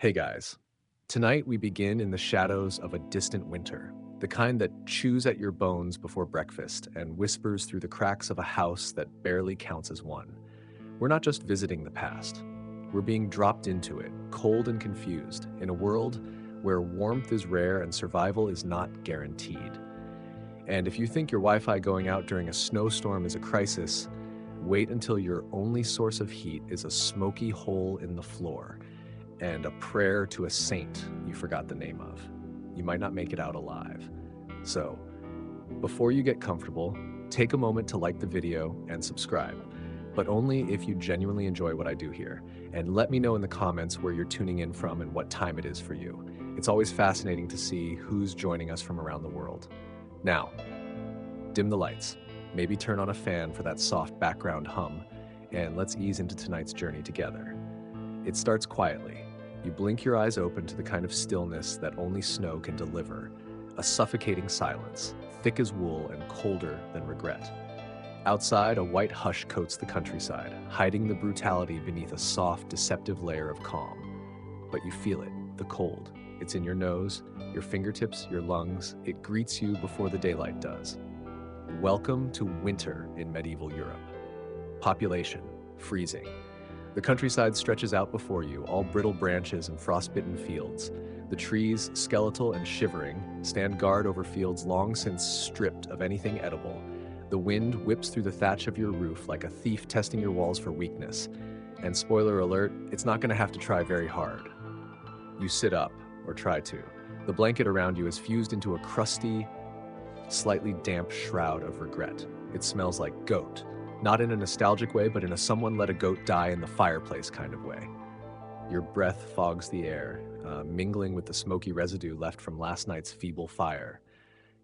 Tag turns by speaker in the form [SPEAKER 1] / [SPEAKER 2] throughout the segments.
[SPEAKER 1] Hey guys, tonight we begin in the shadows of a distant winter, the kind that chews at your bones before breakfast and whispers through the cracks of a house that barely counts as one. We're not just visiting the past, we're being dropped into it, cold and confused, in a world where warmth is rare and survival is not guaranteed. And if you think your Wi Fi going out during a snowstorm is a crisis, wait until your only source of heat is a smoky hole in the floor and a prayer to a saint you forgot the name of. You might not make it out alive. So, before you get comfortable, take a moment to like the video and subscribe, but only if you genuinely enjoy what I do here. And let me know in the comments where you're tuning in from and what time it is for you. It's always fascinating to see who's joining us from around the world. Now, dim the lights, maybe turn on a fan for that soft background hum, and let's ease into tonight's journey together. It starts quietly. You blink your eyes open to the kind of stillness that only snow can deliver, a suffocating silence, thick as wool and colder than regret. Outside, a white hush coats the countryside, hiding the brutality beneath a soft, deceptive layer of calm. But you feel it, the cold. It's in your nose, your fingertips, your lungs. It greets you before the daylight does. Welcome to winter in medieval Europe. Population, freezing. The countryside stretches out before you, all brittle branches and frostbitten fields. The trees, skeletal and shivering, stand guard over fields long since stripped of anything edible. The wind whips through the thatch of your roof like a thief testing your walls for weakness. And spoiler alert, it's not going to have to try very hard. You sit up, or try to. The blanket around you is fused into a crusty, slightly damp shroud of regret. It smells like goat. Not in a nostalgic way, but in a someone let a goat die in the fireplace kind of way. Your breath fogs the air, mingling with the smoky residue left from last night's feeble fire.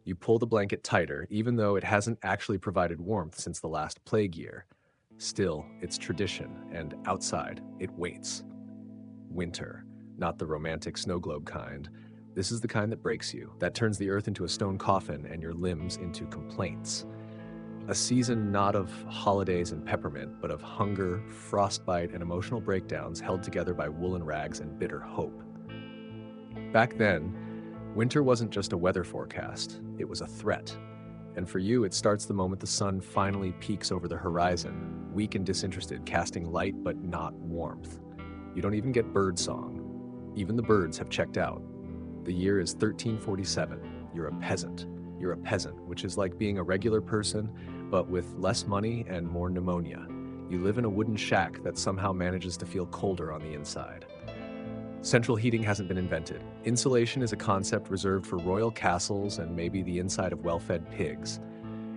[SPEAKER 1] You pull the blanket tighter, even though it hasn't actually provided warmth since the last plague year. Still, it's tradition, and outside, it waits. Winter, not the romantic snow globe kind. This is the kind that breaks you, that turns the earth into a stone coffin and your limbs into complaints. A season not of holidays and peppermint, but of hunger, frostbite, and emotional breakdowns held together by woolen rags and bitter hope. Back then, winter wasn't just a weather forecast, it was a threat. And for you, it starts the moment the sun finally peeks over the horizon, weak and disinterested, casting light but not warmth. You don't even get bird song. Even the birds have checked out. The year is 1347. You're a peasant. You're a peasant, which is like being a regular person, but with less money and more pneumonia. You live in a wooden shack that somehow manages to feel colder on the inside. Central heating hasn't been invented. Insulation is a concept reserved for royal castles and maybe the inside of well-fed pigs.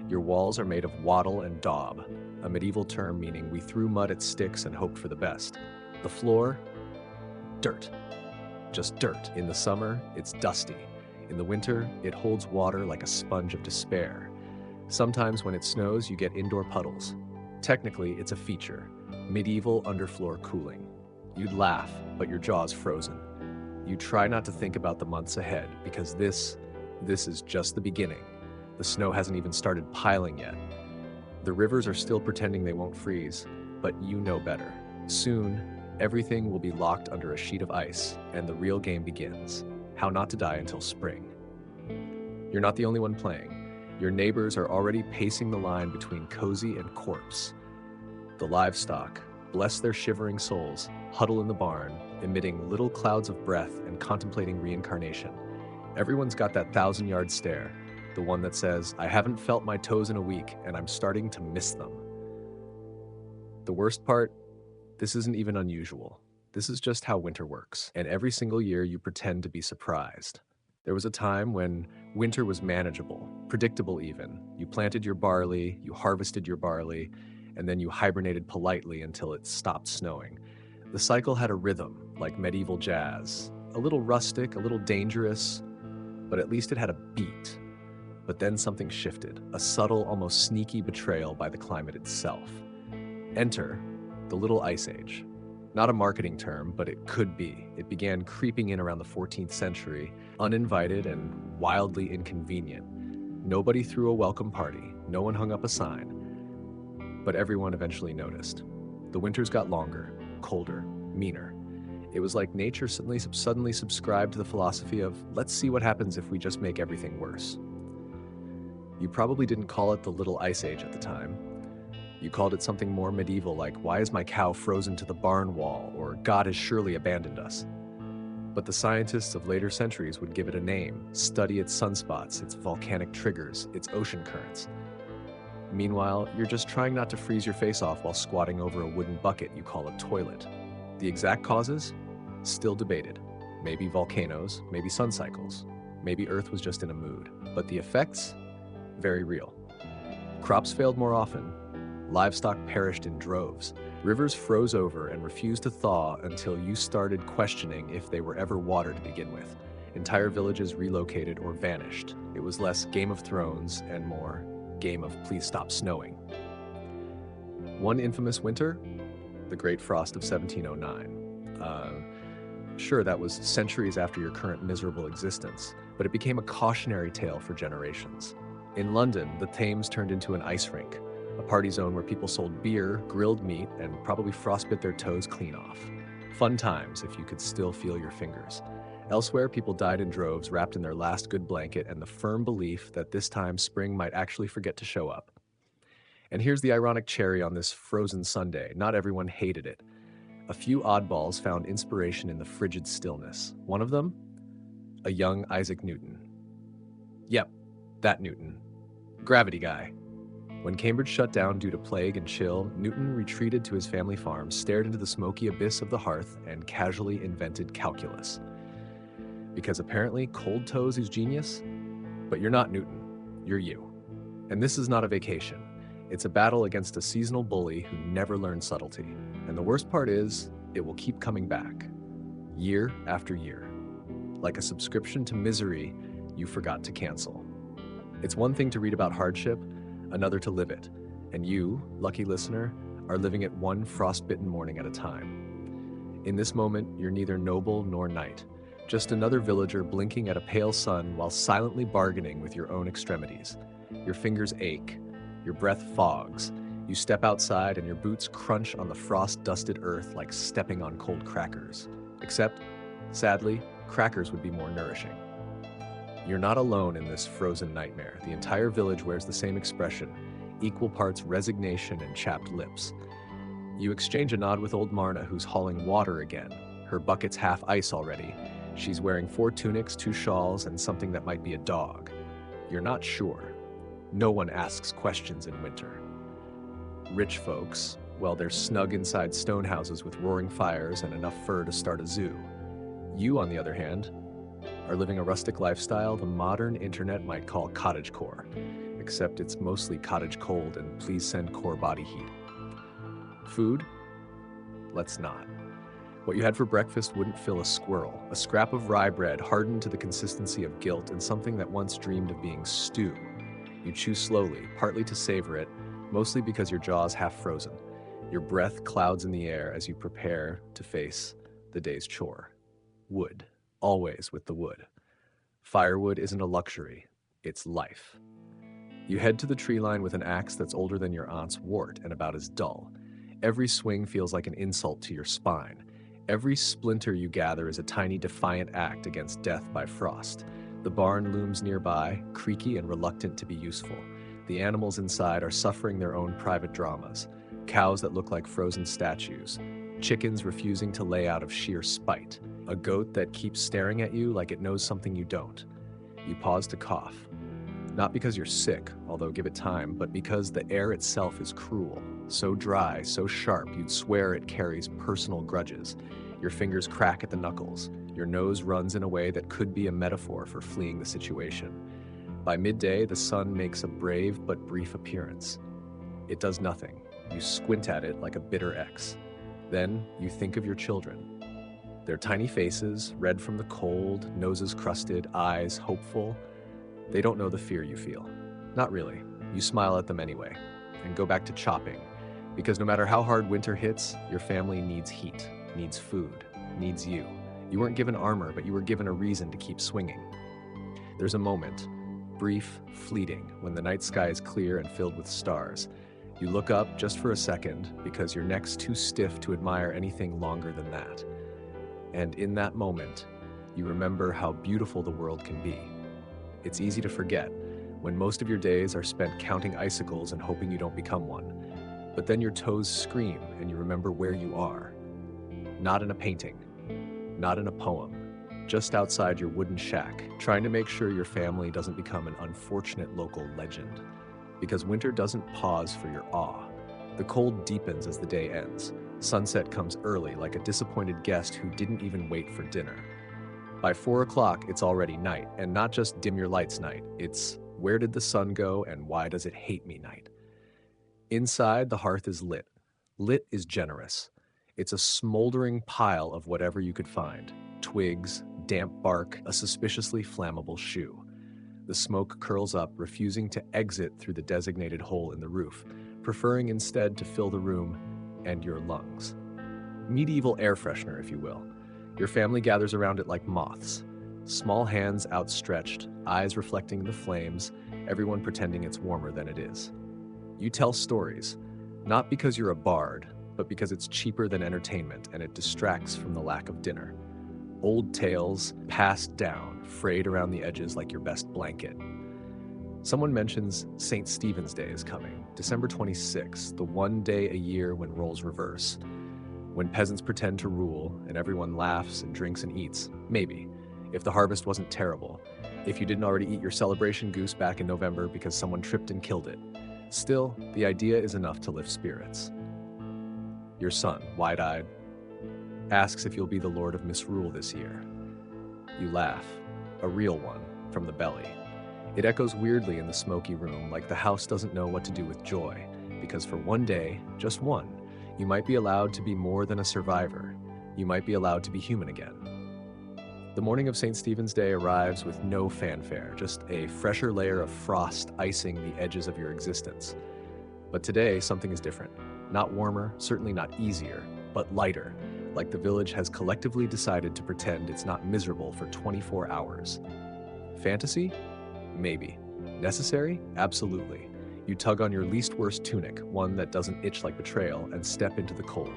[SPEAKER 1] Your walls are made of wattle and daub, a medieval term meaning we threw mud at sticks and hoped for the best. The floor? Dirt. Just dirt. In the summer, it's dusty. In the winter, it holds water like a sponge of despair. Sometimes when it snows, you get indoor puddles. Technically, it's a feature. Medieval underfloor cooling. You'd laugh, but your jaw's frozen. You try not to think about the months ahead, because this is just the beginning. The snow hasn't even started piling yet. The rivers are still pretending they won't freeze, but you know better. Soon, everything will be locked under a sheet of ice, and the real game begins. How not to die until spring. You're not the only one playing. Your neighbors are already pacing the line between cozy and corpse. The livestock, bless their shivering souls, huddle in the barn, emitting little clouds of breath and contemplating reincarnation. Everyone's got that 1,000-yard stare, the one that says, I haven't felt my toes in a week and I'm starting to miss them. The worst part, this isn't even unusual. This is just how winter works, and every single year you pretend to be surprised. There was a time when winter was manageable, predictable even. You planted your barley, you harvested your barley, and then you hibernated politely until it stopped snowing. The cycle had a rhythm, like medieval jazz. A little rustic, a little dangerous, but at least it had a beat. But then something shifted, a subtle, almost sneaky betrayal by the climate itself. Enter the Little Ice Age. Not a marketing term, but it could be. It began creeping in around the 14th century, uninvited and wildly inconvenient. Nobody threw a welcome party, no one hung up a sign, but everyone eventually noticed. The winters got longer, colder, meaner. It was like nature suddenly subscribed to the philosophy of, let's see what happens if we just make everything worse. You probably didn't call it the Little Ice Age at the time. You called it something more medieval, like, why is my cow frozen to the barn wall, or God has surely abandoned us. But the scientists of later centuries would give it a name, study its sunspots, its volcanic triggers, its ocean currents. Meanwhile, you're just trying not to freeze your face off while squatting over a wooden bucket you call a toilet. The exact causes? Still debated. Maybe volcanoes, maybe sun cycles, maybe Earth was just in a mood. But the effects? Very real. Crops failed more often. Livestock perished in droves. Rivers froze over and refused to thaw until you started questioning if they were ever water to begin with. Entire villages relocated or vanished. It was less Game of Thrones and more game of please stop snowing. One infamous winter, the Great Frost of 1709. Sure, that was centuries after your current miserable existence, but it became a cautionary tale for generations. In London, the Thames turned into an ice rink, a party zone where people sold beer, grilled meat, and probably frostbit their toes clean off. Fun times if you could still feel your fingers. Elsewhere, people died in droves, wrapped in their last good blanket and the firm belief that this time spring might actually forget to show up. And here's the ironic cherry on this frozen Sunday. Not everyone hated it. A few oddballs found inspiration in the frigid stillness. One of them? A young Isaac Newton. Yep, that Newton. Gravity guy. When Cambridge shut down due to plague and chill, Newton retreated to his family farm, stared into the smoky abyss of the hearth, and casually invented calculus. Because apparently cold toes is genius, but you're not Newton, you're you. And this is not a vacation. It's a battle against a seasonal bully who never learned subtlety. And the worst part is, it will keep coming back, year after year. Like a subscription to misery you forgot to cancel. It's one thing to read about hardship, another to live it. And you, lucky listener, are living it one frostbitten morning at a time. In this moment, you're neither noble nor knight, just another villager blinking at a pale sun while silently bargaining with your own extremities. Your fingers ache, your breath fogs, you step outside and your boots crunch on the frost-dusted earth like stepping on cold crackers. Except, sadly, crackers would be more nourishing. You're not alone in this frozen nightmare. The entire village wears the same expression, equal parts resignation and chapped lips. You exchange a nod with old Marna, who's hauling water again. Her bucket's half ice already. She's wearing 4 tunics, 2 shawls, and something that might be a dog. You're not sure. No one asks questions in winter. Rich folks, well, they're snug inside stone houses with roaring fires and enough fur to start a zoo. You, on the other hand, are living a rustic lifestyle the modern internet might call cottagecore, except it's mostly cottage cold and please send core body heat. Food? Let's not. What you had for breakfast wouldn't fill a squirrel, a scrap of rye bread hardened to the consistency of guilt and something that once dreamed of being stew. You chew slowly, partly to savor it, mostly because your jaw's half frozen. Your breath clouds in the air as you prepare to face the day's chore. Wood, always with the wood. Firewood isn't a luxury, it's life. You head to the tree line with an axe that's older than your aunt's wart and about as dull. Every swing feels like an insult to your spine. Every splinter you gather is a tiny defiant act against death by frost. The barn looms nearby, creaky and reluctant to be useful. The animals inside are suffering their own private dramas. Cows that look like frozen statues. Chickens refusing to lay out of sheer spite. A goat that keeps staring at you like it knows something you don't. You pause to cough. Not because you're sick, although give it time, but because the air itself is cruel. So dry, so sharp, you'd swear it carries personal grudges. Your fingers crack at the knuckles. Your nose runs in a way that could be a metaphor for fleeing the situation. By midday, the sun makes a brave but brief appearance. It does nothing. You squint at it like a bitter ex. Then you think of your children. Their tiny faces, red from the cold, noses crusted, eyes hopeful. They don't know the fear you feel. Not really. You smile at them anyway, and go back to chopping. Because no matter how hard winter hits, your family needs heat, needs food, needs you. You weren't given armor, but you were given a reason to keep swinging. There's a moment, brief, fleeting, when the night sky is clear and filled with stars. You look up just for a second because your neck's too stiff to admire anything longer than that. And in that moment, you remember how beautiful the world can be. It's easy to forget when most of your days are spent counting icicles and hoping you don't become one. But then your toes scream and you remember where you are. Not in a painting, not in a poem, just outside your wooden shack, trying to make sure your family doesn't become an unfortunate local legend. Because winter doesn't pause for your awe. The cold deepens as the day ends. Sunset comes early, like a disappointed guest who didn't even wait for dinner. By 4 o'clock, it's already night, and not just dim your lights night. It's where did the sun go and why does it hate me night. Inside, the hearth is lit. Lit is generous. It's a smoldering pile of whatever you could find. Twigs, damp bark, a suspiciously flammable shoe. The smoke curls up, refusing to exit through the designated hole in the roof, preferring instead to fill the room and your lungs. Medieval air freshener, if you will. Your family gathers around it like moths. Small hands outstretched, eyes reflecting the flames, everyone pretending it's warmer than it is. You tell stories, not because you're a bard, but because it's cheaper than entertainment and it distracts from the lack of dinner. Old tales, passed down, frayed around the edges like your best blanket. Someone mentions St. Stephen's Day is coming, December 26th, the one day a year when roles reverse. When peasants pretend to rule and everyone laughs and drinks and eats, maybe, if the harvest wasn't terrible, if you didn't already eat your celebration goose back in November because someone tripped and killed it. Still, the idea is enough to lift spirits. Your son, wide-eyed, asks if you'll be the Lord of Misrule this year. You laugh, a real one, from the belly. It echoes weirdly in the smoky room, like the house doesn't know what to do with joy, because for one day, just one, you might be allowed to be more than a survivor. You might be allowed to be human again. The morning of St. Stephen's Day arrives with no fanfare, just a fresher layer of frost icing the edges of your existence. But today, something is different. Not warmer, certainly not easier, but lighter, like the village has collectively decided to pretend it's not miserable for 24 hours. Fantasy? Maybe. Necessary? Absolutely. You tug on your least worst tunic, one that doesn't itch like betrayal, and step into the cold.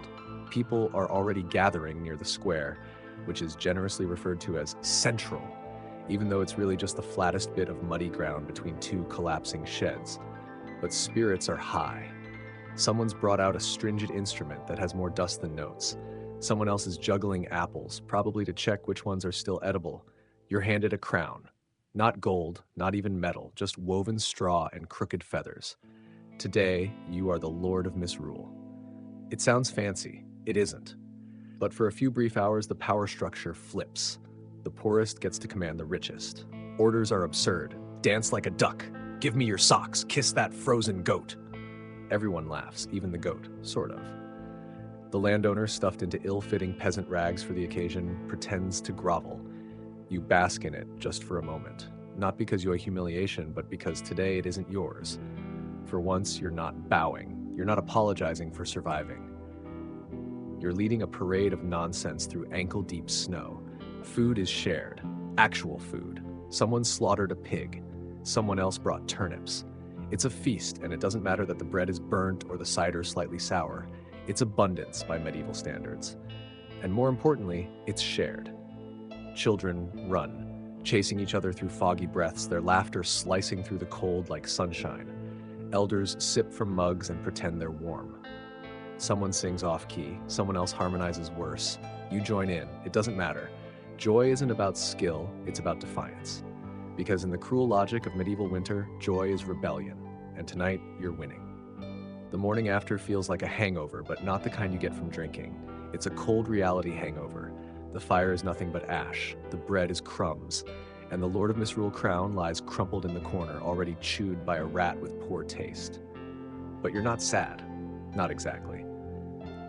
[SPEAKER 1] People are already gathering near the square, which is generously referred to as central, even though it's really just the flattest bit of muddy ground between two collapsing sheds. But spirits are high. Someone's brought out a stringent instrument that has more dust than notes. Someone else is juggling apples, probably to check which ones are still edible. You're handed a crown. Not gold, not even metal, just woven straw and crooked feathers. Today, you are the Lord of Misrule. It sounds fancy. It isn't. But for a few brief hours, the power structure flips. The poorest gets to command the richest. Orders are absurd. Dance like a duck. Give me your socks. Kiss that frozen goat. Everyone laughs, even the goat, sort of. The landowner, stuffed into ill-fitting peasant rags for the occasion, pretends to grovel. You bask in it just for a moment. Not because you are humiliation, but because today it isn't yours. For once, you're not bowing. You're not apologizing for surviving. You're leading a parade of nonsense through ankle-deep snow. Food is shared. Actual food. Someone slaughtered a pig. Someone else brought turnips. It's a feast, and it doesn't matter that the bread is burnt or the cider slightly sour. It's abundance by medieval standards. And more importantly, it's shared. Children run, chasing each other through foggy breaths, their laughter slicing through the cold like sunshine. Elders sip from mugs and pretend they're warm. Someone sings off-key, someone else harmonizes worse. You join in, it doesn't matter. Joy isn't about skill, it's about defiance. Because in the cruel logic of medieval winter, joy is rebellion, and tonight, you're winning. The morning after feels like a hangover, but not the kind you get from drinking. It's a cold reality hangover. The fire is nothing but ash, the bread is crumbs, and the Lord of Misrule crown lies crumpled in the corner, already chewed by a rat with poor taste. But you're not sad. Not exactly.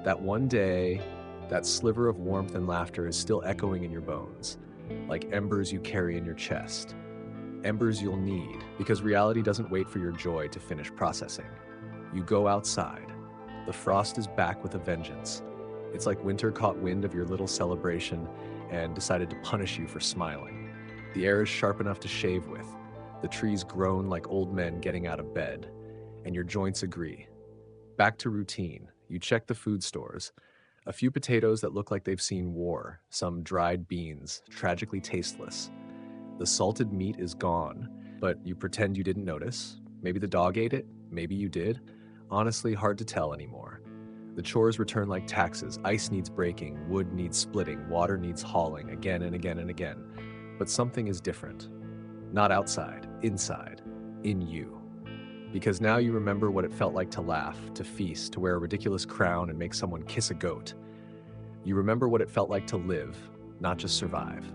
[SPEAKER 1] That one day, that sliver of warmth and laughter is still echoing in your bones, like embers you carry in your chest. Embers you'll need, because reality doesn't wait for your joy to finish processing. You go outside. The frost is back with a vengeance. It's like winter caught wind of your little celebration and decided to punish you for smiling. The air is sharp enough to shave with. The trees groan like old men getting out of bed, and your joints agree. Back to routine. You check the food stores. A few potatoes that look like they've seen war, some dried beans, tragically tasteless. The salted meat is gone, but you pretend you didn't notice. Maybe the dog ate it, maybe you did. Honestly, hard to tell anymore. The chores return like taxes. Ice needs breaking, wood needs splitting, water needs hauling again and again and again. But something is different. Not outside, inside, in you. Because now you remember what it felt like to laugh, to feast, to wear a ridiculous crown and make someone kiss a goat. You remember what it felt like to live, not just survive.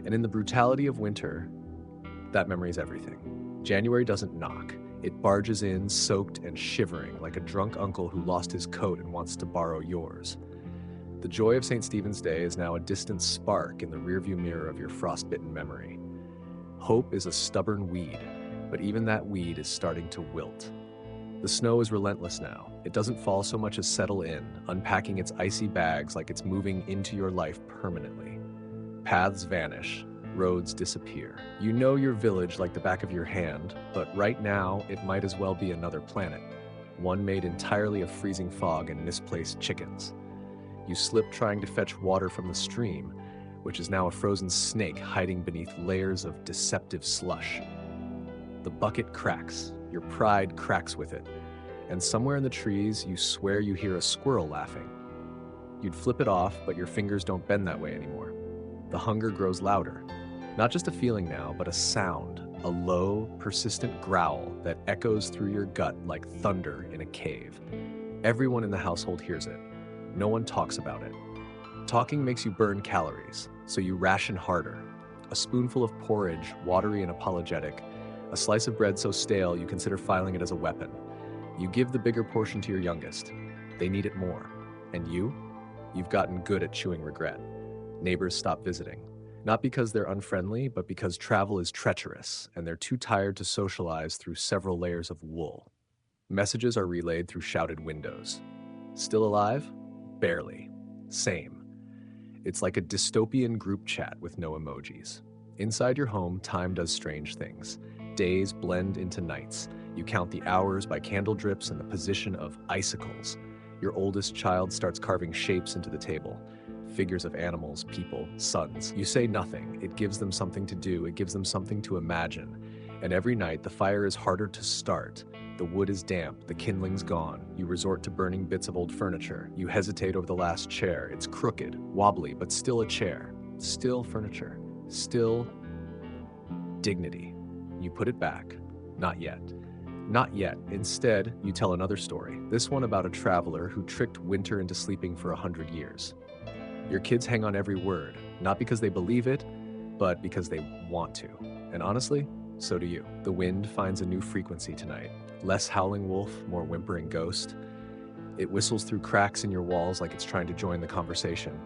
[SPEAKER 1] And in the brutality of winter, that memory is everything. January doesn't knock. It barges in, soaked and shivering, like a drunk uncle who lost his coat and wants to borrow yours. The joy of St. Stephen's Day is now a distant spark in the rearview mirror of your frostbitten memory. Hope is a stubborn weed, but even that weed is starting to wilt. The snow is relentless now. It doesn't fall so much as settle in, unpacking its icy bags like it's moving into your life permanently. Paths vanish, roads disappear. You know your village like the back of your hand, but right now it might as well be another planet, one made entirely of freezing fog and misplaced chickens. You slip trying to fetch water from the stream, which is now a frozen snake hiding beneath layers of deceptive slush. The bucket cracks, your pride cracks with it, and somewhere in the trees you swear you hear a squirrel laughing. You'd flip it off, but your fingers don't bend that way anymore. The hunger grows louder. Not just a feeling now, but a sound, a low, persistent growl that echoes through your gut like thunder in a cave. Everyone in the household hears it. No one talks about it. Talking makes you burn calories, so you ration harder. A spoonful of porridge, watery and apologetic, a slice of bread so stale you consider filing it as a weapon. You give the bigger portion to your youngest. They need it more. And you've gotten good at chewing regret. Neighbors stop visiting. Not because they're unfriendly, but because travel is treacherous, and they're too tired to socialize through several layers of wool. Messages are relayed through shouted windows. Still alive? Barely. Same. It's like a dystopian group chat with no emojis. Inside your home, time does strange things. Days blend into nights. You count the hours by candle drips and the position of icicles. Your oldest child starts carving shapes into the table. Figures of animals, people, suns. You say nothing. It gives them something to do. It gives them something to imagine. And every night, the fire is harder to start. The wood is damp. The kindling's gone. You resort to burning bits of old furniture. You hesitate over the last chair. It's crooked, wobbly, but still a chair. Still furniture. Still dignity. You put it back. Not yet. Not yet. Instead, you tell another story. This one about a traveler who tricked winter into sleeping for 100 years. Your kids hang on every word, not because they believe it, but because they want to. And honestly, so do you. The wind finds a new frequency tonight. Less howling wolf, more whimpering ghost. It whistles through cracks in your walls like it's trying to join the conversation.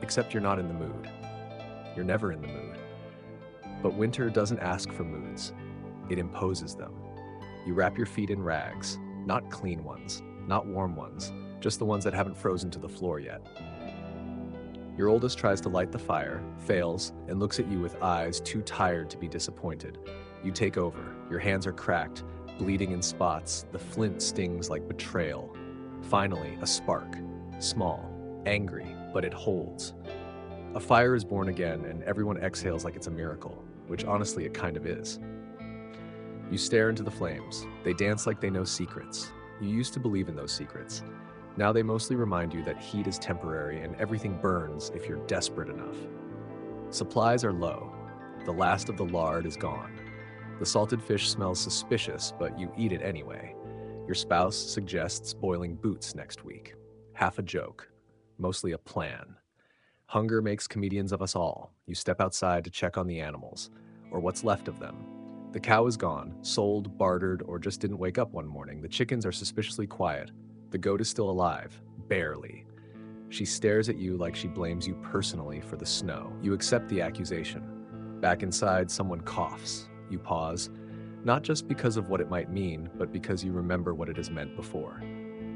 [SPEAKER 1] Except you're not in the mood. You're never in the mood. But winter doesn't ask for moods. It imposes them. You wrap your feet in rags, not clean ones, not warm ones, just the ones that haven't frozen to the floor yet. Your oldest tries to light the fire, fails, and looks at you with eyes too tired to be disappointed. You take over. Your hands are cracked, bleeding in spots. The flint stings like betrayal. Finally, a spark. Small, angry, but it holds. A fire is born again, and everyone exhales like it's a miracle, which honestly it kind of is. You stare into the flames. They dance like they know secrets. You used to believe in those secrets. Now they mostly remind you that heat is temporary and everything burns if you're desperate enough. Supplies are low. The last of the lard is gone. The salted fish smells suspicious, but you eat it anyway. Your spouse suggests boiling boots next week. Half a joke, mostly a plan. Hunger makes comedians of us all. You step outside to check on the animals, or what's left of them. The cow is gone, sold, bartered, or just didn't wake up one morning. The chickens are suspiciously quiet. The goat is still alive, barely. She stares at you like she blames you personally for the snow. You accept the accusation. Back inside, someone coughs. You pause, not just because of what it might mean, but because you remember what it has meant before.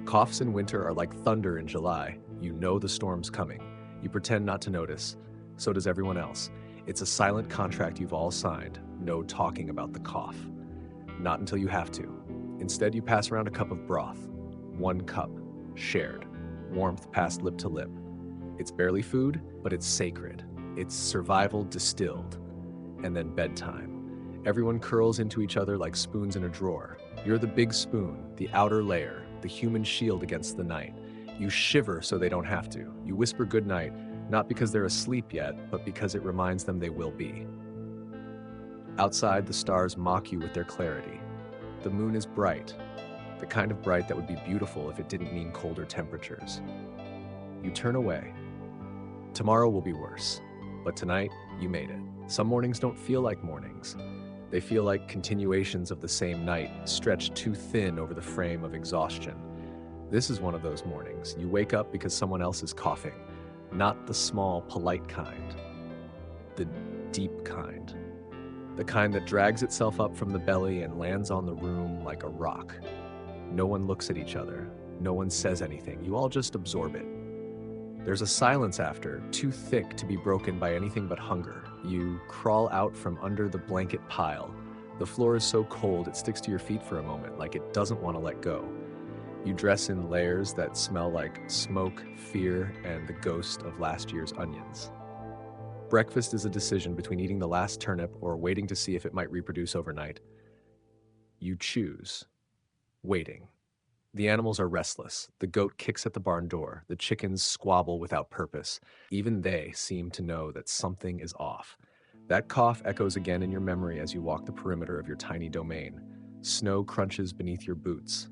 [SPEAKER 1] Coughs in winter are like thunder in July. You know the storm's coming. You pretend not to notice. So does everyone else. It's a silent contract you've all signed. No talking about the cough. Not until you have to. Instead, you pass around a cup of broth. One cup, shared. warmth passed lip to lip. It's barely food, but it's sacred. It's survival distilled. And then bedtime. Everyone curls into each other like spoons in a drawer. You're the big spoon, the outer layer, the human shield against the night. You shiver so they don't have to. You whisper goodnight, not because they're asleep yet, but because it reminds them they will be. Outside, the stars mock you with their clarity. The moon is bright, the kind of bright that would be beautiful if it didn't mean colder temperatures. You turn away. Tomorrow will be worse, but tonight, you made it. Some mornings don't feel like mornings. They feel like continuations of the same night, stretched too thin over the frame of exhaustion. This is one of those mornings. You wake up because someone else is coughing. Not the small, polite kind. The deep kind. The kind that drags itself up from the belly and lands on the room like a rock. No one looks at each other. No one says anything. You all just absorb it. There's a silence after, too thick to be broken by anything but hunger. You crawl out from under the blanket pile. The floor is so cold it sticks to your feet for a moment, like it doesn't want to let go. You dress in layers that smell like smoke, fear, and the ghost of last year's onions. Breakfast is a decision between eating the last turnip or waiting to see if it might reproduce overnight. You choose. Waiting. The animals are restless. The goat kicks at the barn door. The chickens squabble without purpose. Even they seem to know that something is off. That cough echoes again in your memory as you walk the perimeter of your tiny domain. Snow crunches beneath your boots.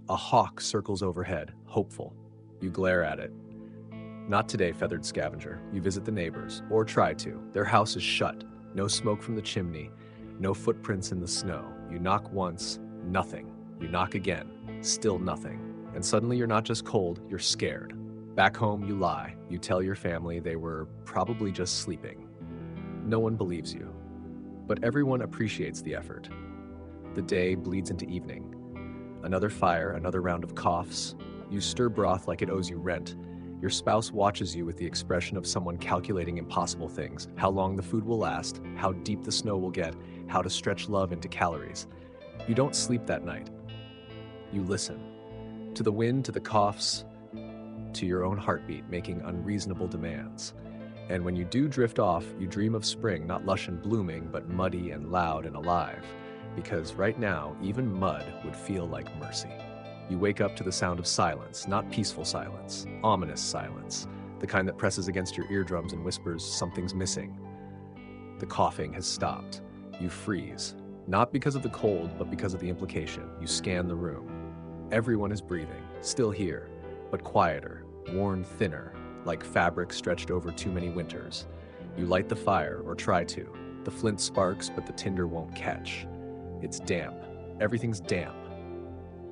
[SPEAKER 1] A hawk circles overhead, hopeful. You glare at it. Not today, feathered scavenger. You visit the neighbors, or try to. Their house is shut. No smoke from the chimney. No footprints in the snow. You knock once, nothing. You knock again, still nothing. And suddenly you're not just cold, you're scared. Back home, you lie. You tell your family they were probably just sleeping. No one believes you. But everyone appreciates the effort. The day bleeds into evening. Another fire, another round of coughs. You stir broth like it owes you rent. Your spouse watches you with the expression of someone calculating impossible things. How long the food will last, how deep the snow will get, how to stretch love into calories. You don't sleep that night. You listen. To the wind, to the coughs, to your own heartbeat making unreasonable demands. And when you do drift off, you dream of spring, not lush and blooming, but muddy and loud and alive. Because right now, even mud would feel like mercy. You wake up to the sound of silence, not peaceful silence, ominous silence, the kind that presses against your eardrums and whispers something's missing. The coughing has stopped. You freeze, not because of the cold, but because of the implication. You scan the room. Everyone is breathing, still here, but quieter, worn thinner, like fabric stretched over too many winters. You light the fire, or try to. The flint sparks, but the tinder won't catch. It's damp. Everything's damp.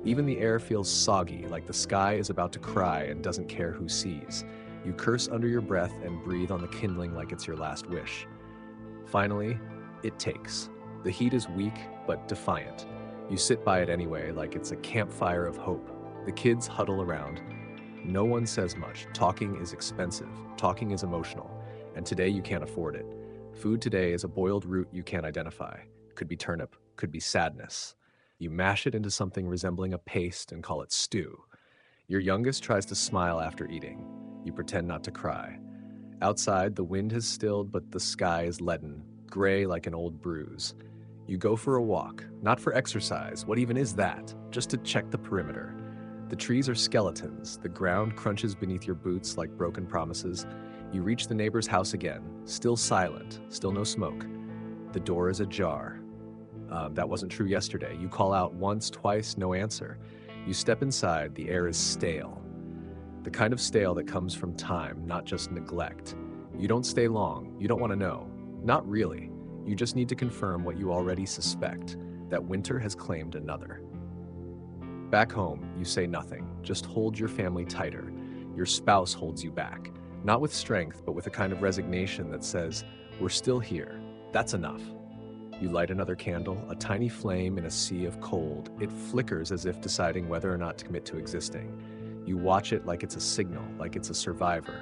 [SPEAKER 1] Even the air feels soggy, like the sky is about to cry and doesn't care who sees. You curse under your breath and breathe on the kindling like it's your last wish. Finally, it takes. The heat is weak, but defiant. You sit by it anyway, like it's a campfire of hope. The kids huddle around. No one says much. Talking is expensive. Talking is emotional. And today you can't afford it. Food today is a boiled root you can't identify. Could be turnip, could be sadness. You mash it into something resembling a paste and call it stew. Your youngest tries to smile after eating. You pretend not to cry. Outside, the wind has stilled, but the sky is leaden, gray like an old bruise. You go for a walk, not for exercise. What even is that? Just to check the perimeter. The trees are skeletons. The ground crunches beneath your boots like broken promises. You reach the neighbor's house again, still silent, still no smoke. The door is ajar. That wasn't true yesterday. You call out once, twice, no answer. You step inside, the air is stale. The kind of stale that comes from time, not just neglect. You don't stay long, you don't want to know. Not really. You just need to confirm what you already suspect, that winter has claimed another. Back home, you say nothing, just hold your family tighter. Your spouse holds you back, not with strength, but with a kind of resignation that says, we're still here, that's enough. You light another candle, a tiny flame in a sea of cold. It flickers as if deciding whether or not to commit to existing. You watch it like it's a signal, like it's a survivor.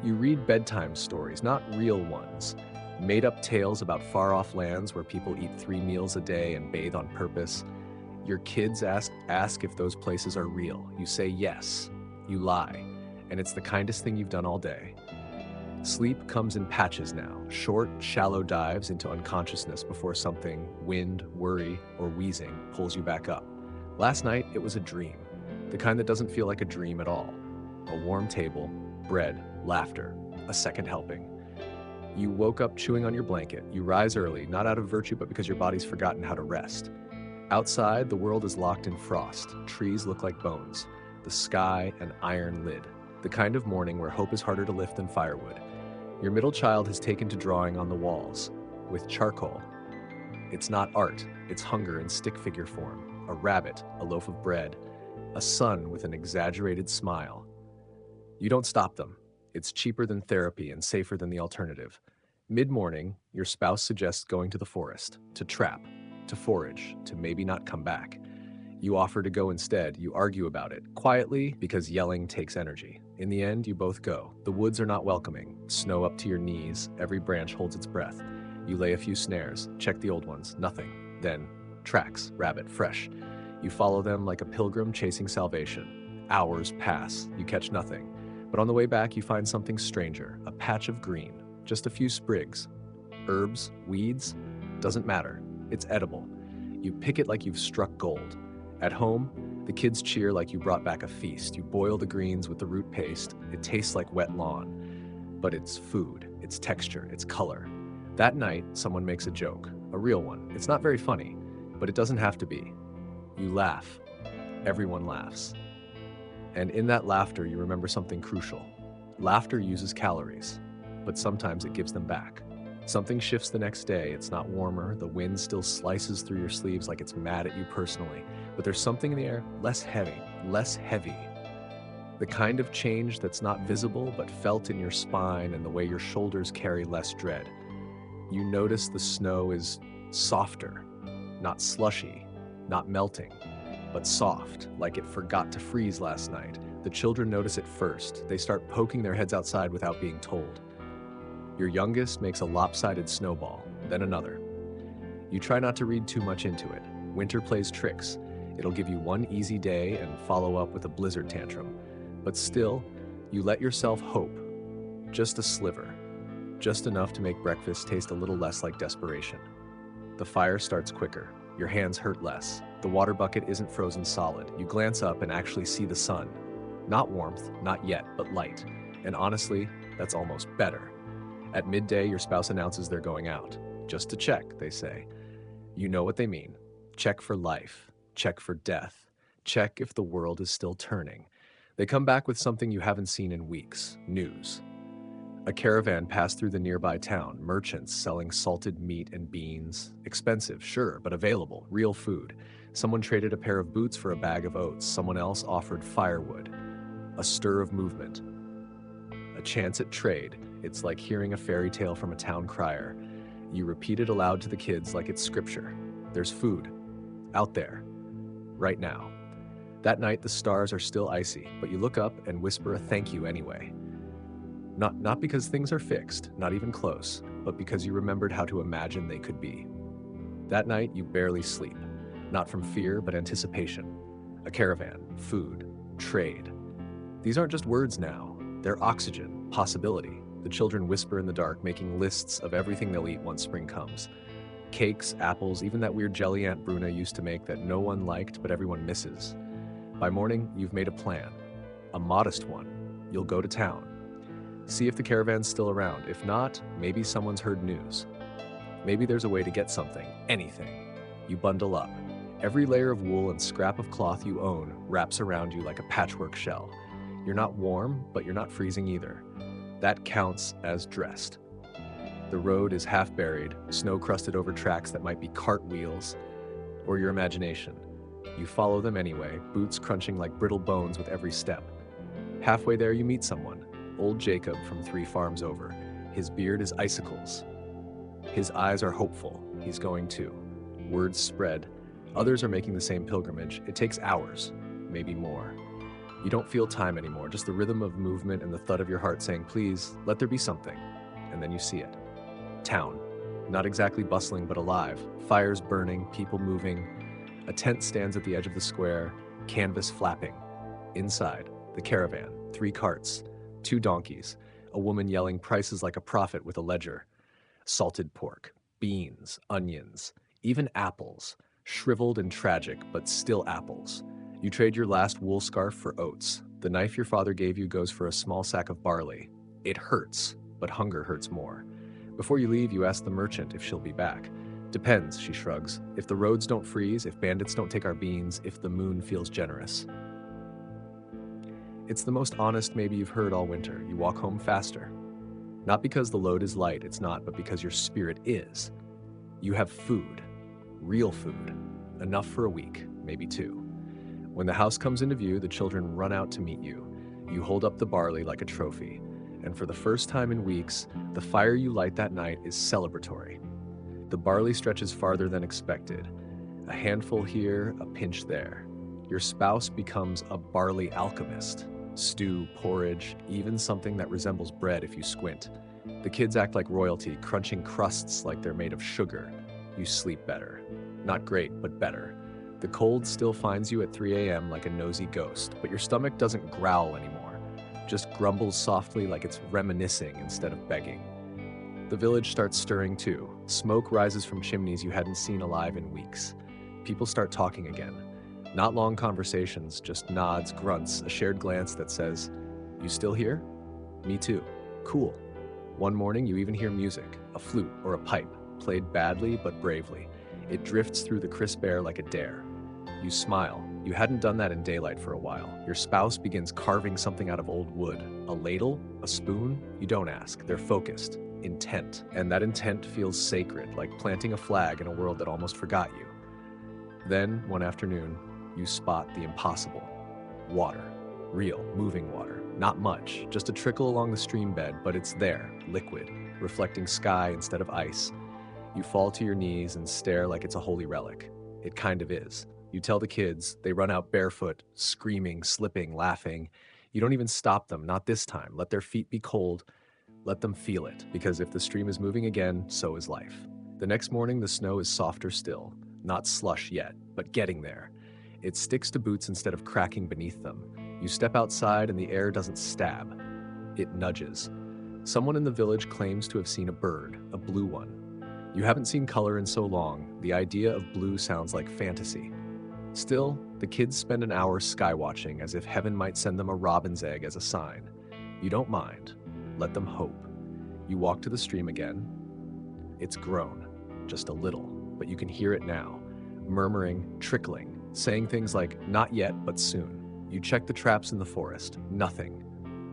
[SPEAKER 1] You read bedtime stories, not real ones. Made-up tales about far-off lands where people eat 3 meals a day and bathe on purpose. Your kids ask if those places are real. You say yes. You lie, and it's the kindest thing you've done all day. Sleep comes in patches now, short, shallow dives into unconsciousness before something, wind, worry, or wheezing, pulls you back up. Last night, it was a dream, the kind that doesn't feel like a dream at all. A warm table, bread, laughter, a second helping. You woke up chewing on your blanket. You rise early, not out of virtue, but because your body's forgotten how to rest. Outside, the world is locked in frost. Trees look like bones. The sky, an iron lid. The kind of morning where hope is harder to lift than firewood. Your middle child has taken to drawing on the walls, with charcoal. It's not art, it's hunger in stick figure form. A rabbit, a loaf of bread, a sun with an exaggerated smile. You don't stop them. It's cheaper than therapy and safer than the alternative. Mid-morning, your spouse suggests going to the forest, to trap, to forage, to maybe not come back. You offer to go instead. You argue about it, quietly, because yelling takes energy. In the end, you both go. The woods are not welcoming. Snow up to your knees. Every branch holds its breath. You lay a few snares. Check the old ones. Nothing. Then, tracks. Rabbit. Fresh. You follow them like a pilgrim chasing salvation. Hours pass. You catch nothing. But on the way back, you find something stranger. A patch of green. Just a few sprigs. Herbs. Weeds. Doesn't matter. It's edible. You pick it like you've struck gold. At home, the kids cheer like you brought back a feast. You boil the greens with the root paste. It tastes like wet lawn. But it's food, it's texture, it's color. That night, someone makes a joke, a real one. It's not very funny, but it doesn't have to be. You laugh. Everyone laughs. And in that laughter, you remember something crucial. Laughter uses calories, but sometimes it gives them back. Something shifts the next day. It's not warmer. The wind still slices through your sleeves like it's mad at you personally. But there's something in the air less heavy, less heavy. The kind of change that's not visible but felt in your spine and the way your shoulders carry less dread. You notice the snow is softer, not slushy, not melting, but soft, like it forgot to freeze last night. The children notice it first. They start poking their heads outside without being told. Your youngest makes a lopsided snowball, then another. You try not to read too much into it. Winter plays tricks. It'll give you one easy day and follow up with a blizzard tantrum. But still, you let yourself hope. Just a sliver. Just enough to make breakfast taste a little less like desperation. The fire starts quicker. Your hands hurt less. The water bucket isn't frozen solid. You glance up and actually see the sun. Not warmth, not yet, but light. And honestly, that's almost better. At midday, your spouse announces they're going out. Just to check, they say. You know what they mean. Check for life. Check for death. Check if the world is still turning. They come back with something you haven't seen in weeks. News. A caravan passed through the nearby town. Merchants selling salted meat and beans. Expensive, sure, but available. Real food. Someone traded a pair of boots for a bag of oats. Someone else offered firewood. A stir of movement. A chance at trade. It's like hearing a fairy tale from a town crier. You repeat it aloud to the kids like it's scripture. There's food. Out there. Right now. That night, the stars are still icy, but you look up and whisper a thank you anyway. Not because things are fixed, not even close, but because you remembered how to imagine they could be. That night, you barely sleep. Not from fear, but anticipation. A caravan, food, trade. These aren't just words now. They're oxygen, possibility. The children whisper in the dark, making lists of everything they'll eat once spring comes. Cakes, apples, even that weird jelly Aunt Bruna used to make that no one liked but everyone misses. By morning, you've made a plan. A modest one. You'll go to town. See if the caravan's still around. If not, maybe someone's heard news. Maybe there's a way to get something, anything. You bundle up. Every layer of wool and scrap of cloth you own wraps around you like a patchwork shell. You're not warm, but you're not freezing either. That counts as dressed. The road is half buried, snow crusted over tracks that might be cart wheels, or your imagination. You follow them anyway, boots crunching like brittle bones with every step. Halfway there, you meet someone. Old Jacob from 3 farms over. His beard is icicles. His eyes are hopeful. He's going too. Words spread. Others are making the same pilgrimage. It takes hours, maybe more. You don't feel time anymore, just the rhythm of movement and the thud of your heart saying, please, let there be something. And then you see it. Town. Not exactly bustling, but alive. Fires burning, people moving. A tent stands at the edge of the square, canvas flapping. Inside, The caravan, 3 carts, 2 donkeys, a woman yelling prices like a prophet with a ledger, salted pork, beans, onions, even apples, shriveled and tragic, but still apples. You trade your last wool scarf for oats. The knife your father gave you goes for a small sack of barley. It hurts, but hunger hurts more. Before you leave, you ask the merchant if she'll be back. Depends, she shrugs. If the roads don't freeze, if bandits don't take our beans, if the moon feels generous. It's the most honest maybe you've heard all winter. You walk home faster. Not because the load is light, it's not, but because your spirit is. You have food, real food, enough for a week, maybe 2. When the house comes into view, the children run out to meet you. You hold up the barley like a trophy, and for the first time in weeks, the fire you light that night is celebratory. The barley stretches farther than expected. A handful here, a pinch there. Your spouse becomes a barley alchemist. Stew, porridge, even something that resembles bread if you squint. The kids act like royalty, crunching crusts like they're made of sugar. You sleep better. Not great, but better. The cold still finds you at 3 a.m. like a nosy ghost, but your stomach doesn't growl anymore, just grumbles softly like it's reminiscing instead of begging. The village starts stirring too. Smoke rises from chimneys you hadn't seen alive in weeks. People start talking again. Not long conversations, just nods, grunts, a shared glance that says, "You still here?" "Me too." "Cool." One morning you even hear music, a flute or a pipe, played badly but bravely. It drifts through the crisp air like a dare. You smile. You hadn't done that in daylight for a while. Your spouse begins carving something out of old wood. A ladle? A spoon? You don't ask. They're focused. Intent. And that intent feels sacred, like planting a flag in a world that almost forgot you. Then, one afternoon, you spot the impossible. Water. Real, moving water. Not much, just a trickle along the stream bed, but it's there, liquid, reflecting sky instead of ice. You fall to your knees and stare like it's a holy relic. It kind of is. You tell the kids, they run out barefoot, screaming, slipping, laughing. You don't even stop them, not this time. Let their feet be cold. Let them feel it, because if the stream is moving again, so is life. The next morning, the snow is softer still. Not slush yet, but getting there. It sticks to boots instead of cracking beneath them. You step outside and the air doesn't stab. It nudges. Someone in the village claims to have seen a bird, a blue one. You haven't seen color in so long. The idea of blue sounds like fantasy. Still, the kids spend an hour skywatching as if heaven might send them a robin's egg as a sign. You don't mind. Let them hope. You walk to the stream again. It's grown, just a little, but you can hear it now, murmuring, trickling, saying things like, "Not yet, but soon." You check the traps in the forest. Nothing.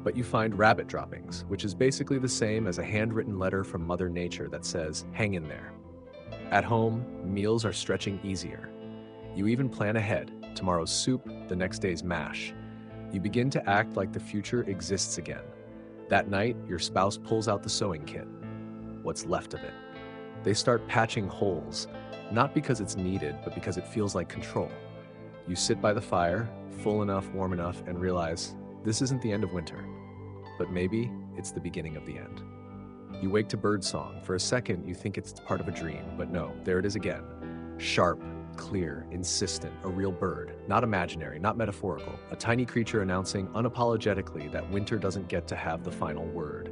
[SPEAKER 1] But you find rabbit droppings, which is basically the same as a handwritten letter from Mother Nature that says, "Hang in there." At home, meals are stretching easier. You even plan ahead, tomorrow's soup, the next day's mash. You begin to act like the future exists again. That night, your spouse pulls out the sewing kit. What's left of it. They start patching holes, not because it's needed, but because it feels like control. You sit by the fire, full enough, warm enough, and realize this isn't the end of winter, but maybe it's the beginning of the end. You wake to birdsong. For a second, you think it's part of a dream, but no, there it is again. Sharp, clear, insistent, a real bird, not imaginary, not metaphorical, a tiny creature announcing unapologetically that winter doesn't get to have the final word.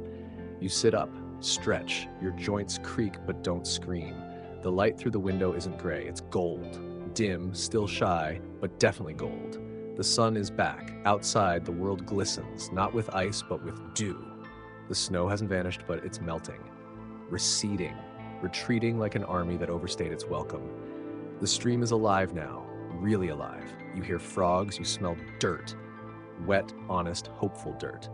[SPEAKER 1] You sit up, stretch, your joints creak but don't scream. The light through the window isn't gray, it's gold. Dim, still shy, but definitely gold. The sun is back. Outside, the world glistens, not with ice, but with dew. The snow hasn't vanished, but it's melting. Receding, retreating like an army that overstayed its welcome. The stream is alive now, really alive. You hear frogs, you smell dirt. Wet, honest, hopeful dirt.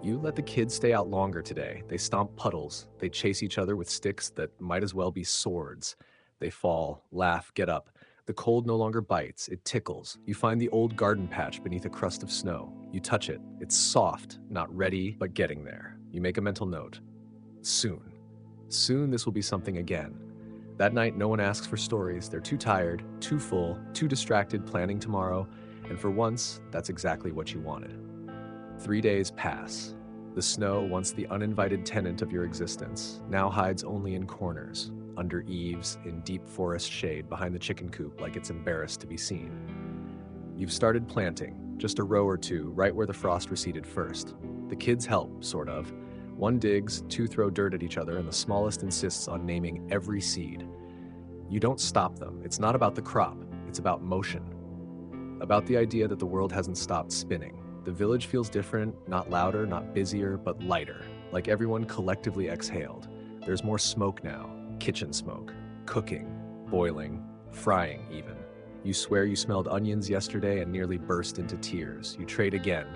[SPEAKER 1] You let the kids stay out longer today. They stomp puddles. They chase each other with sticks that might as well be swords. They fall, laugh, get up. The cold no longer bites, it tickles. You find the old garden patch beneath a crust of snow. You touch it. It's soft, not ready, but getting there. You make a mental note. Soon. Soon this will be something again. That night, no one asks for stories. They're too tired, too full, too distracted planning tomorrow, and for once, that's exactly what you wanted. 3 days pass. The snow, once the uninvited tenant of your existence, now hides only in corners, under eaves, in deep forest shade behind the chicken coop like it's embarrassed to be seen. You've started planting. just a row or two, right where the frost receded first. The kids help, sort of. One digs, two throw dirt at each other, and the smallest insists on naming every seed. You don't stop them. It's not about the crop, it's about motion. About the idea that the world hasn't stopped spinning. The village feels different, not louder, not busier, but lighter, like everyone collectively exhaled. There's more smoke now, kitchen smoke, cooking, boiling, frying even. You swear you smelled onions yesterday and nearly burst into tears. You trade again,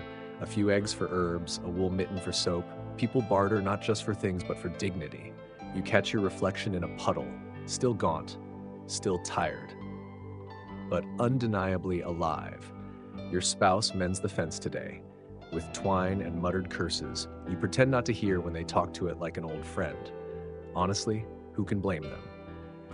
[SPEAKER 1] a few eggs for herbs, a wool mitten for soap. People barter not just for things but for dignity. You catch your reflection in a puddle, still gaunt, still tired, but undeniably alive. Your spouse mends the fence today. With twine and muttered curses, you pretend not to hear when they talk to it like an old friend. Honestly, who can blame them?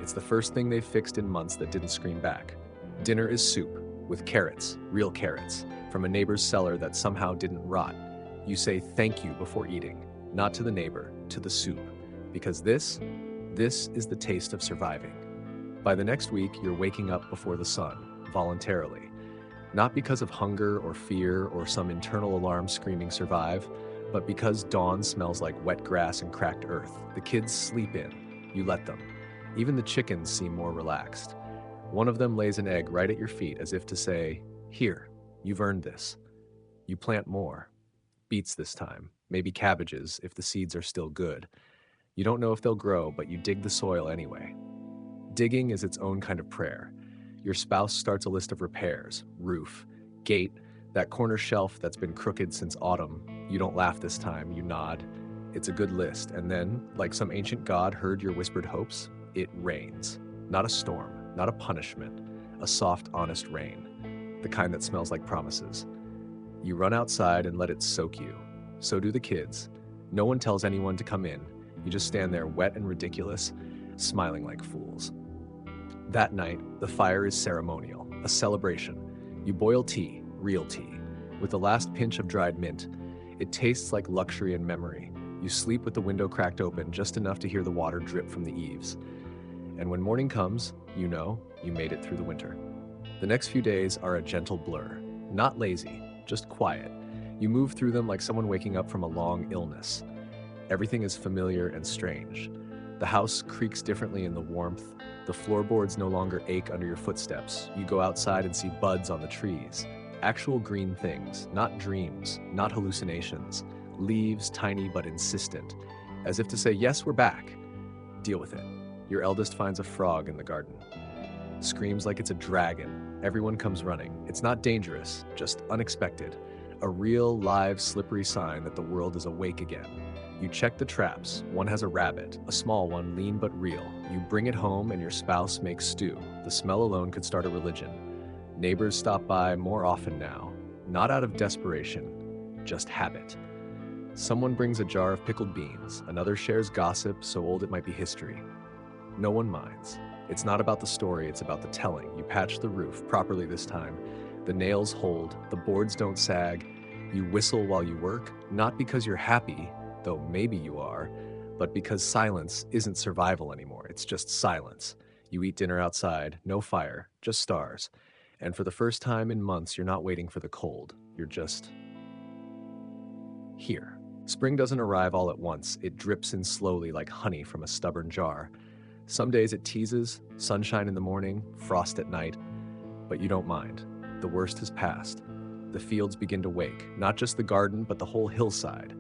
[SPEAKER 1] It's the first thing they've fixed in months that didn't scream back. Dinner is soup, with carrots, real carrots, from a neighbor's cellar that somehow didn't rot. You say thank you before eating, not to the neighbor, to the soup, because this is the taste of surviving. By the next week, you're waking up before the sun, voluntarily. Not because of hunger or fear or some internal alarm screaming survive, but because dawn smells like wet grass and cracked earth. The kids sleep in. You let them. Even the chickens seem more relaxed. One of them lays an egg right at your feet as if to say, "Here, you've earned this." You plant more. Beets this time, maybe cabbages if the seeds are still good. You don't know if they'll grow, but you dig the soil anyway. Digging is its own kind of prayer. Your spouse starts a list of repairs: roof, gate, that corner shelf that's been crooked since autumn. You don't laugh this time, you nod. It's a good list, and then, like some ancient god heard your whispered hopes, it rains. Not a storm, not a punishment, a soft, honest rain, the kind that smells like promises. You run outside and let it soak you. So do the kids. No one tells anyone to come in. You just stand there wet and ridiculous, smiling like fools. That night, the fire is ceremonial, a celebration. You boil tea, real tea, with the last pinch of dried mint. It tastes like luxury and memory. You sleep with the window cracked open just enough to hear the water drip from the eaves. And when morning comes, you know you made it through the winter. The next few days are a gentle blur. Not lazy, just quiet. You move through them like someone waking up from a long illness. Everything is familiar and strange. The house creaks differently in the warmth. The floorboards no longer ache under your footsteps. You go outside and see buds on the trees. Actual green things, not dreams, not hallucinations. Leaves, tiny but insistent. As if to say, yes, we're back. Deal with it. Your eldest finds a frog in the garden. Screams like it's a dragon. Everyone comes running. It's not dangerous, just unexpected. A real, live, slippery sign that the world is awake again. You check the traps. One has a rabbit, a small one, lean but real. You bring it home and your spouse makes stew. The smell alone could start a religion. Neighbors stop by more often now. Not out of desperation, just habit. Someone brings a jar of pickled beans. Another shares gossip so old it might be history. No one minds. It's not about the story, it's about the telling. You patch the roof, properly this time. The nails hold, the boards don't sag. You whistle while you work, not because you're happy, though maybe you are, but because silence isn't survival anymore. It's just silence. You eat dinner outside, no fire, just stars. And for the first time in months, you're not waiting for the cold. You're just here. Spring doesn't arrive all at once. It drips in slowly like honey from a stubborn jar. Some days it teases, sunshine in the morning, frost at night, but you don't mind. The worst has passed. The fields begin to wake, not just the garden, but the whole hillside.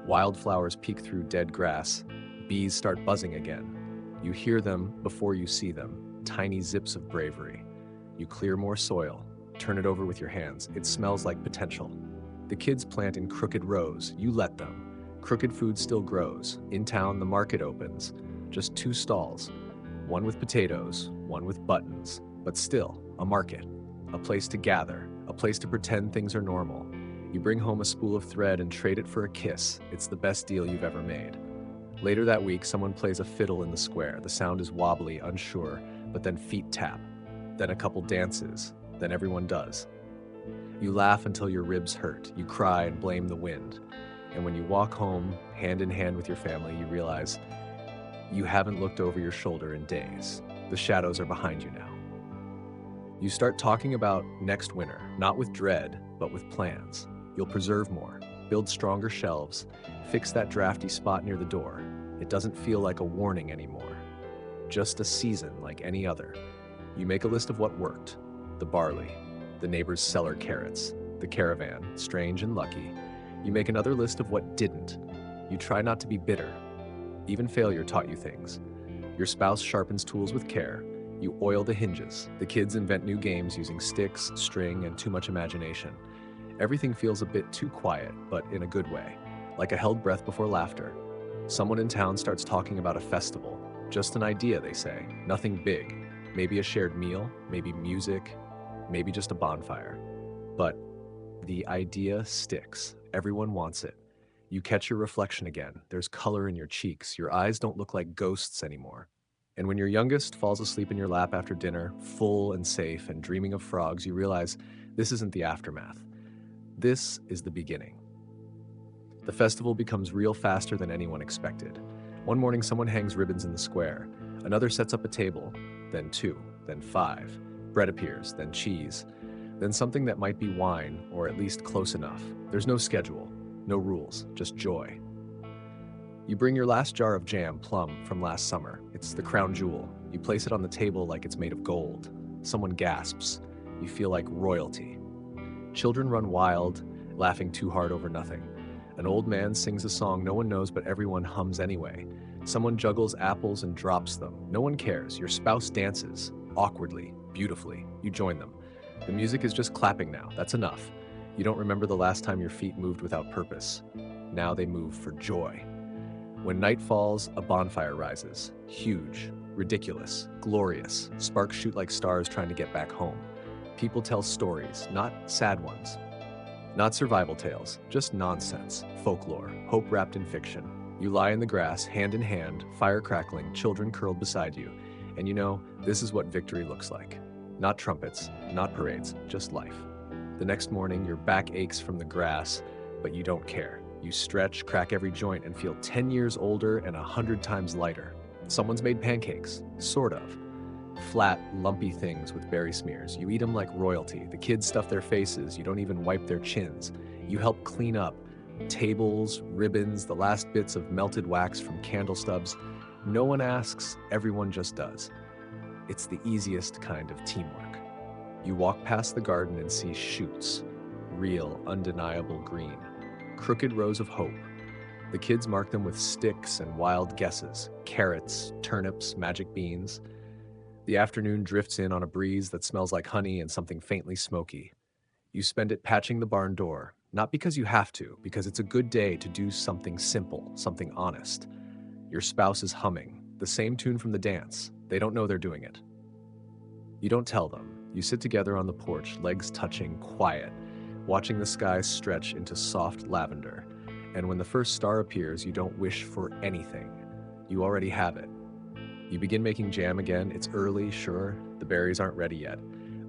[SPEAKER 1] Wildflowers peek through dead grass. Bees start buzzing again. You hear them before you see them, tiny zips of bravery. You clear more soil, turn it over with your hands. It smells like potential. The kids plant in crooked rows. You let them. Crooked food still grows. In town, the market opens. Just 2 stalls. One with potatoes, one with buttons. But still, a market. A place to gather. A place to pretend things are normal. You bring home a spool of thread and trade it for a kiss. It's the best deal you've ever made. Later that week, someone plays a fiddle in the square. The sound is wobbly, unsure, but then feet tap. Then a couple dances. Then everyone does. You laugh until your ribs hurt. You cry and blame the wind. And when you walk home, hand in hand with your family, you realize you haven't looked over your shoulder in days. The shadows are behind you now. You start talking about next winter, not with dread, but with plans. You'll preserve more, build stronger shelves, fix that drafty spot near the door. It doesn't feel like a warning anymore, just a season like any other. You make a list of what worked: the barley, the neighbor's cellar carrots, the caravan, strange and lucky. You make another list of what didn't. You try not to be bitter. Even failure taught you things. Your spouse sharpens tools with care. You oil the hinges. The kids invent new games using sticks, string, and too much imagination. Everything feels a bit too quiet, but in a good way, like a held breath before laughter. Someone in town starts talking about a festival. Just an idea, they say. Nothing big. Maybe a shared meal, maybe music, maybe just a bonfire. But the idea sticks. Everyone wants it. You catch your reflection again. There's color in your cheeks. Your eyes don't look like ghosts anymore. And when your youngest falls asleep in your lap after dinner, full and safe and dreaming of frogs, you realize this isn't the aftermath. This is the beginning. The festival becomes real faster than anyone expected. One morning, someone hangs ribbons in the square. Another sets up a table, then two, then five. Bread appears, then cheese, then something that might be wine, or at least close enough. There's no schedule, no rules, just joy. You bring your last jar of jam, plum, from last summer. It's the crown jewel. You place it on the table like it's made of gold. Someone gasps. You feel like royalty. Children run wild, laughing too hard over nothing. An old man sings a song no one knows but everyone hums anyway. Someone juggles apples and drops them. No one cares. Your spouse dances, awkwardly, beautifully. You join them. The music is just clapping now. That's enough. You don't remember the last time your feet moved without purpose. Now they move for joy. When night falls, a bonfire rises. Huge, ridiculous, glorious. Sparks shoot like stars trying to get back home. People tell stories, not sad ones. Not survival tales, just nonsense, folklore, hope wrapped in fiction. You lie in the grass, hand in hand, fire crackling, children curled beside you. And you know, this is what victory looks like. Not trumpets, not parades, just life. The next morning, your back aches from the grass, but you don't care. You stretch, crack every joint, and feel 10 years older and 100 times lighter. Someone's made pancakes, sort of. Flat, lumpy things with berry smears. You eat them like royalty. The kids stuff their faces. You don't even wipe their chins. You help clean up. Tables, ribbons, the last bits of melted wax from candle stubs. No one asks, everyone just does. It's the easiest kind of teamwork. You walk past the garden and see shoots. Real, undeniable green. Crooked rows of hope. The kids mark them with sticks and wild guesses. Carrots, turnips, magic beans. The afternoon drifts in on a breeze that smells like honey and something faintly smoky. You spend it patching the barn door, not because you have to, because it's a good day to do something simple, something honest. Your spouse is humming, the same tune from the dance. They don't know they're doing it. You don't tell them. You sit together on the porch, legs touching, quiet, watching the sky stretch into soft lavender. And when the first star appears, you don't wish for anything. You already have it. You begin making jam again. It's early, sure. The berries aren't ready yet.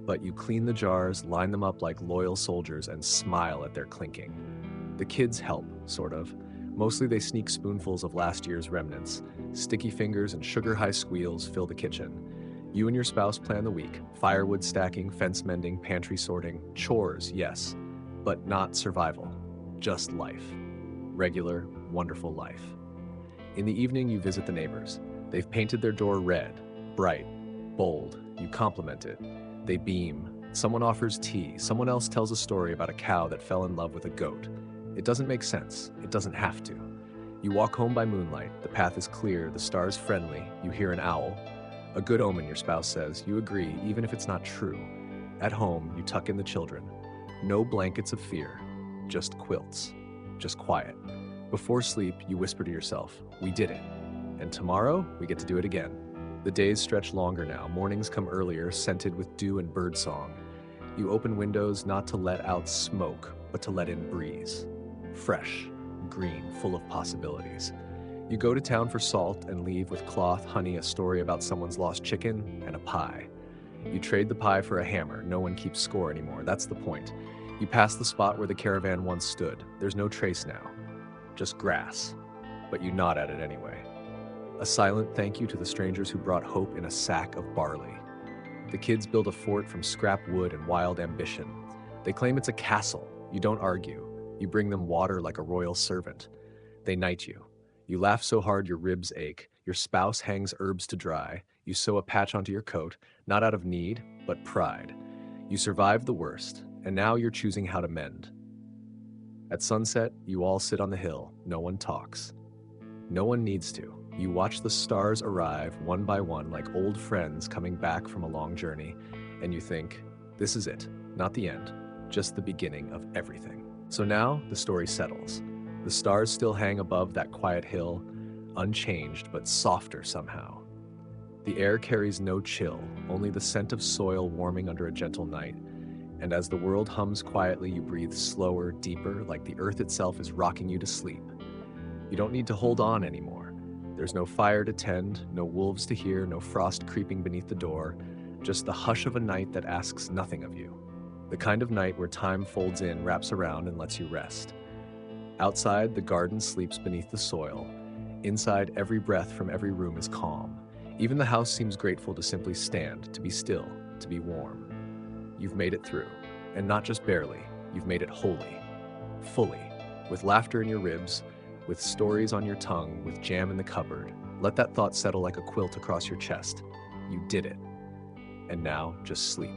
[SPEAKER 1] But you clean the jars, line them up like loyal soldiers, and smile at their clinking. The kids help, sort of. Mostly they sneak spoonfuls of last year's remnants. Sticky fingers and sugar-high squeals fill the kitchen. You and your spouse plan the week. Firewood stacking, fence mending, pantry sorting. Chores, yes. But not survival. Just life. Regular, wonderful life. In the evening, you visit the neighbors. They've painted their door red, bright, bold. You compliment it. They beam. Someone offers tea. Someone else tells a story about a cow that fell in love with a goat. It doesn't make sense. It doesn't have to. You walk home by moonlight. The path is clear. The stars friendly. You hear an owl. A good omen, your spouse says. You agree, even if it's not true. At home, you tuck in the children. No blankets of fear. Just quilts. Just quiet. Before sleep, you whisper to yourself, we did it. And tomorrow, we get to do it again. The days stretch longer now. Mornings come earlier, scented with dew and birdsong. You open windows not to let out smoke, but to let in breeze. Fresh, green, full of possibilities. You go to town for salt and leave with cloth, honey, a story about someone's lost chicken, and a pie. You trade the pie for a hammer. No one keeps score anymore. That's the point. You pass the spot where the caravan once stood. There's no trace now. Just grass. But you nod at it anyway. A silent thank you to the strangers who brought hope in a sack of barley. The kids build a fort from scrap wood and wild ambition. They claim it's a castle. You don't argue. You bring them water like a royal servant. They knight you. You laugh so hard your ribs ache. Your spouse hangs herbs to dry. You sew a patch onto your coat, not out of need, but pride. You survived the worst, and now you're choosing how to mend. At sunset, you all sit on the hill. No one talks. No one needs to. You watch the stars arrive one by one like old friends coming back from a long journey, and you think, this is it, not the end, just the beginning of everything. So now the story settles. The stars still hang above that quiet hill, unchanged but softer somehow. The air carries no chill, only the scent of soil warming under a gentle night. And as the world hums quietly, you breathe slower, deeper, like the earth itself is rocking you to sleep. You don't need to hold on anymore. There's no fire to tend, no wolves to hear, no frost creeping beneath the door, just the hush of a night that asks nothing of you. The kind of night where time folds in, wraps around, and lets you rest. Outside, the garden sleeps beneath the soil. Inside, every breath from every room is calm. Even the house seems grateful to simply stand, to be still, to be warm. You've made it through. And not just barely, you've made it wholly, fully, with laughter in your ribs, with stories on your tongue, with jam in the cupboard. Let that thought settle like a quilt across your chest. You did it. And now, just sleep.